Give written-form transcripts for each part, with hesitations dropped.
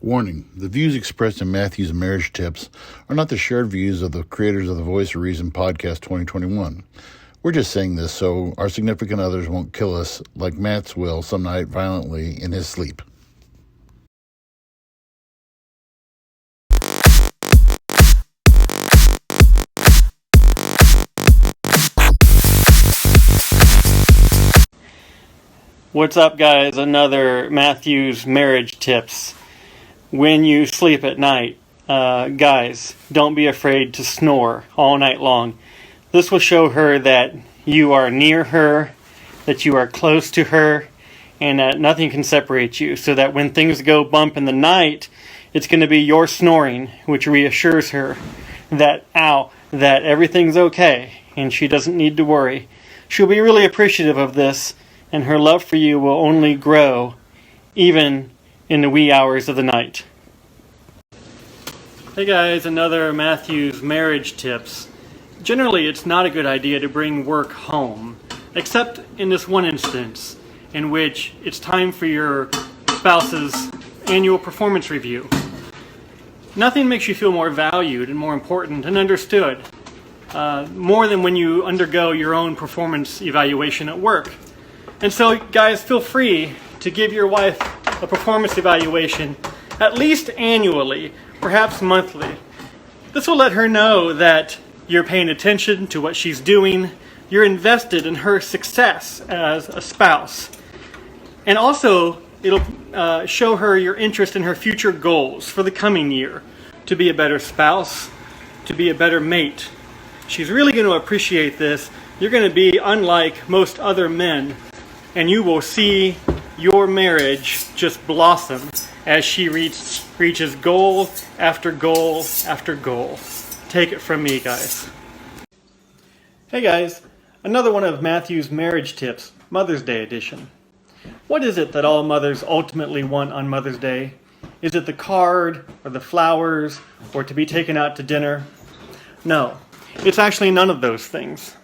Warning, the views expressed in Matthew's marriage tips are not the shared views of the creators of the Voice of Reason Podcast 2021. We're just saying this so our significant others won't kill us like Matt's will some night violently in his sleep. What's up, guys? Another Matthew's marriage tips. When you sleep at night, guys, don't be afraid to snore all night long. This will show her that you are near her, that you are close to her, and that nothing can separate you. So that when things go bump in the night, it's going to be your snoring, which reassures her that, that everything's okay, and she doesn't need to worry. She'll be really appreciative of this, and her love for you will only grow, even in the wee hours of the night. Hey guys, another Matthew's marriage tips. Generally, it's not a good idea to bring work home, except in this one instance, in which it's time for your spouse's annual performance review. Nothing makes you feel more valued and more important and understood, more than when you undergo your own performance evaluation at work. And so, guys, feel free to give your wife a performance evaluation at least annually, perhaps monthly. This will let her know that you're paying attention to what she's doing, you're invested in her success as a spouse. And also, it'll show her your interest in her future goals for the coming year, to be a better spouse, to be a better mate. She's really going to appreciate this. You're going to be unlike most other men, and you will see your marriage just blossom as she reaches goal after goal after goal. Take it from me, guys. Hey guys, another one of Matthew's marriage tips, Mother's Day edition. What is it that all mothers ultimately want on Mother's Day? Is it the card, or the flowers, or to be taken out to dinner? No, it's actually none of those things.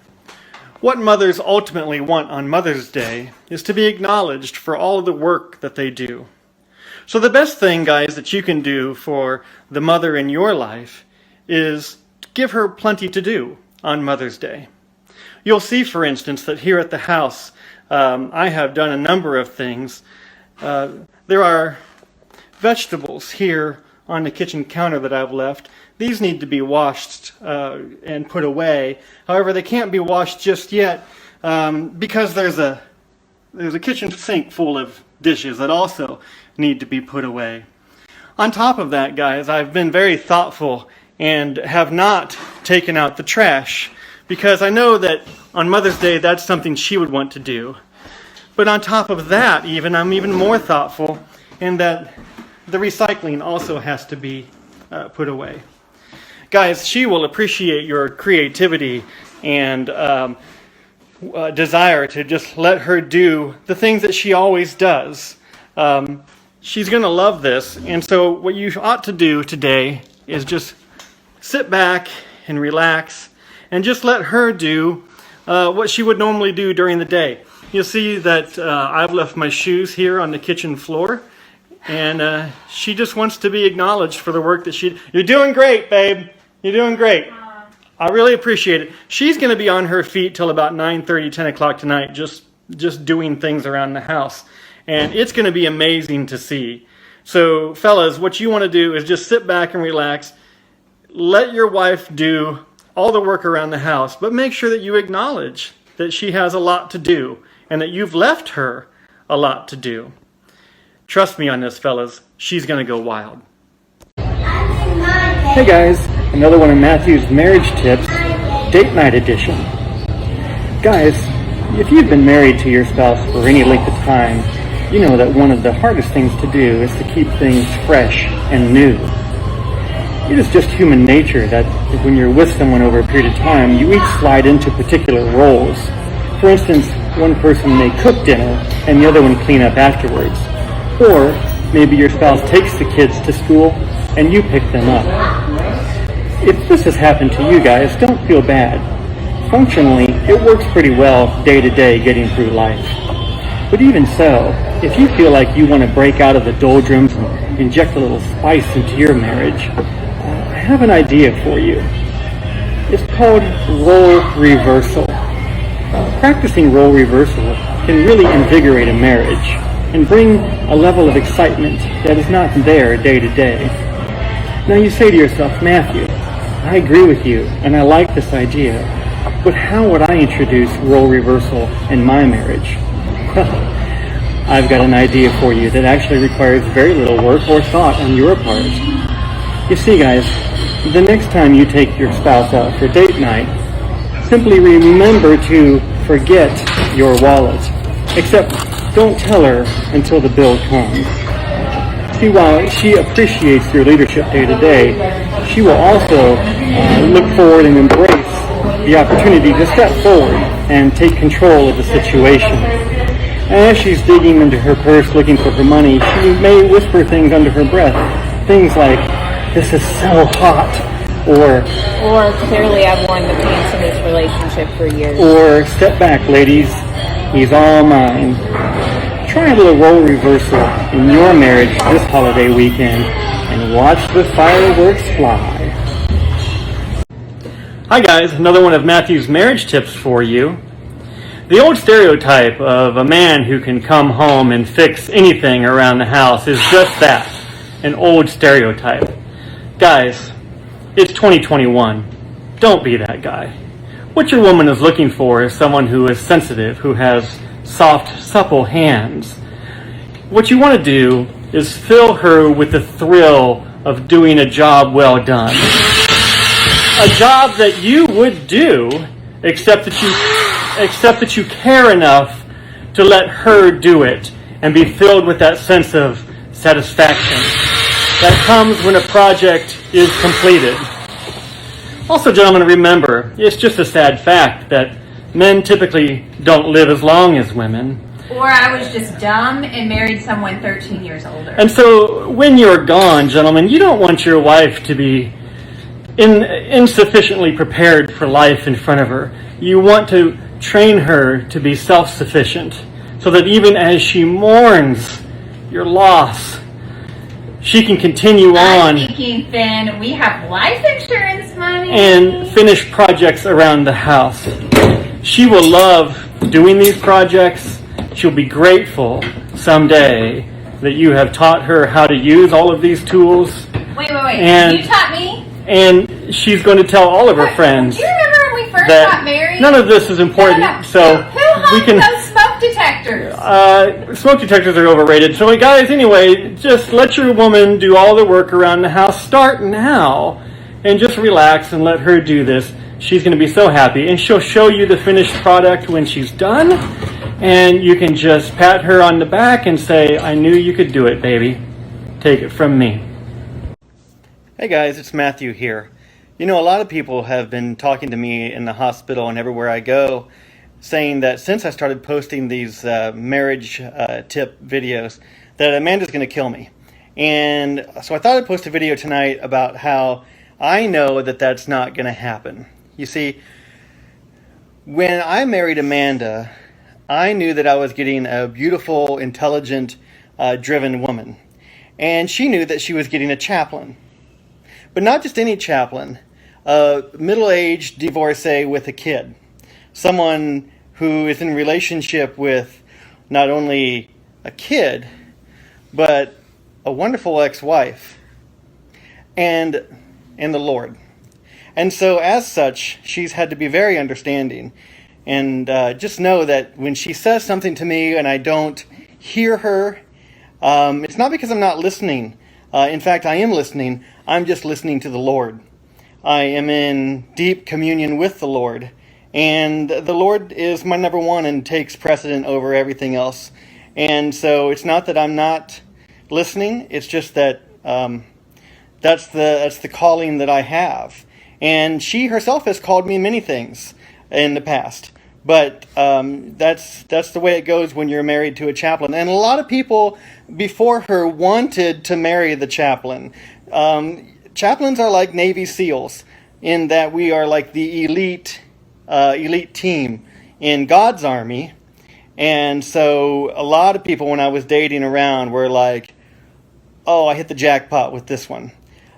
What mothers ultimately want on Mother's Day is to be acknowledged for all of the work that they do. So the best thing, guys, that you can do for the mother in your life is to give her plenty to do on Mother's Day. You'll see, for instance, that here at the house, I have done a number of things. There are vegetables here on the kitchen counter that I've left. These need to be washed and put away. However, they can't be washed just yet because there's a kitchen sink full of dishes that also need to be put away. On top of that, guys, I've been very thoughtful and have not taken out the trash because I know that on Mother's Day that's something she would want to do. But on top of that, I'm even more thoughtful in that the recycling also has to be put away. Guys, she will appreciate your creativity and desire to just let her do the things that she always does. She's going to love this. And so what you ought to do today is just sit back and relax and just let her do what she would normally do during the day. You'll see that I've left my shoes here on the kitchen floor. And she just wants to be acknowledged for the work that You're doing great, babe. You're doing great. I really appreciate it. She's going to be on her feet till about 9:30, 10 o'clock tonight, just doing things around the house. And it's going to be amazing to see. So, fellas, what you want to do is just sit back and relax. Let your wife do all the work around the house, but make sure that you acknowledge that she has a lot to do and that you've left her a lot to do. Trust me on this, fellas. She's going to go wild. Hey guys, another one of Matthew's marriage tips, date night edition. Guys, if you've been married to your spouse for any length of time, you know that one of the hardest things to do is to keep things fresh and new. It is just human nature that when you're with someone over a period of time, you each slide into particular roles. For instance, one person may cook dinner and the other one clean up afterwards. Or maybe your spouse takes the kids to school and you pick them up. If this has happened to you guys, don't feel bad. Functionally, it works pretty well day to day getting through life. But even so, if you feel like you want to break out of the doldrums and inject a little spice into your marriage, I have an idea for you. It's called role reversal. Practicing role reversal can really invigorate a marriage and bring a level of excitement that is not there day to day. Now you say to yourself, Matthew, I agree with you and I like this idea, but how would I introduce role reversal in my marriage? Well, I've got an idea for you that actually requires very little work or thought on your part. You see, guys, the next time you take your spouse out for date night, simply remember to forget your wallet. Except, don't tell her until the bill comes. See, while she appreciates your leadership day to day, she will also look forward and embrace the opportunity to step forward and take control of the situation. As she's digging into her purse looking for her money, she may whisper things under her breath. Things like, "This is so hot," or clearly I've worn the pants in this relationship for years. Or, "Step back, ladies. He's all mine." Try a little role reversal in your marriage this holiday weekend and watch the fireworks fly. Hi guys, another one of Matthew's marriage tips for you. The old stereotype of a man who can come home and fix anything around the house is just that, an old stereotype. Guys, it's 2021. Don't be that guy. What your woman is looking for is someone who is sensitive, who has soft, supple hands. What you want to do is fill her with the thrill of doing a job well done. A job that you would do, except that you care enough to let her do it and be filled with that sense of satisfaction that comes when a project is completed. Also, gentlemen, remember, it's just a sad fact that men typically don't live as long as women. Or I was just dumb and married someone 13 years older. And so when you're gone, gentlemen, you don't want your wife to be insufficiently prepared for life in front of her. You want to train her to be self-sufficient so that even as she mourns your loss, she can continue on. I'm thinking, Finn, we have life insurance money. And finish projects around the house. She will love doing these projects. She'll be grateful someday that you have taught her how to use all of these tools. Wait. And you taught me? And she's going to tell all of her friends. Do you remember when we first that got married? None of this is important. No. So Who hung those smoke detectors? Smoke detectors are overrated. So guys, anyway, just let your woman do all the work around the house. Start now and just relax and let her do this. She's going to be so happy, and she'll show you the finished product when she's done, and you can just pat her on the back and say, "I knew you could do it, baby. Take it from me." Hey guys, it's Matthew here. You know, a lot of people have been talking to me in the hospital and everywhere I go, saying that since I started posting these marriage tip videos, that Amanda's going to kill me. And so I thought I'd post a video tonight about how I know that that's not going to happen. You see, when I married Amanda, I knew that I was getting a beautiful, intelligent, driven woman. And she knew that she was getting a chaplain. But not just any chaplain, a middle-aged divorcee with a kid. Someone who is in relationship with not only a kid, but a wonderful ex-wife and the Lord. And so as such, she's had to be very understanding. And just know that when she says something to me and I don't hear her, it's not because I'm not listening. In fact, I am listening. I'm just listening to the Lord. I am in deep communion with the Lord. And the Lord is my number one and takes precedent over everything else. And so it's not that I'm not listening. It's just that that's the calling that I have. And she herself has called me many things in the past. But that's the way it goes when you're married to a chaplain. And a lot of people before her wanted to marry the chaplain. Chaplains are like Navy SEALs in that we are like the elite team in God's army. And so a lot of people when I was dating around were like, oh, I hit the jackpot with this one.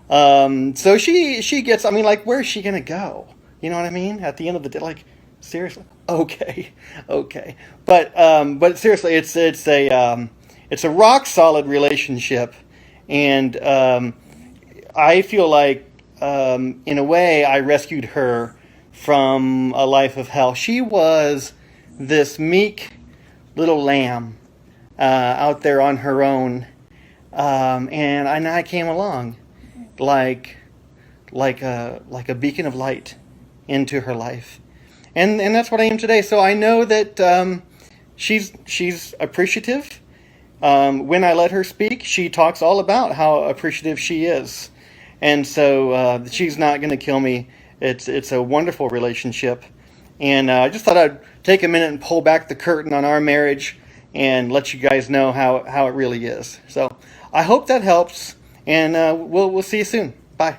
So she gets, I mean, like, where's she going to go? You know what I mean? At the end of the day, like, seriously? Okay. But seriously, it's a rock solid relationship. And, I feel like, in a way, I rescued her from a life of hell. She was this meek little lamb, out there on her own. And I came along like a beacon of light into her life, and that's what I am today. So I know that she's appreciative. When I let her speak, she talks all about how appreciative she is, and so she's not going to kill me. It's a wonderful relationship, and I just thought I'd take a minute and pull back the curtain on our marriage and let you guys know how it really is. So I hope that helps, and we'll see you soon. Bye.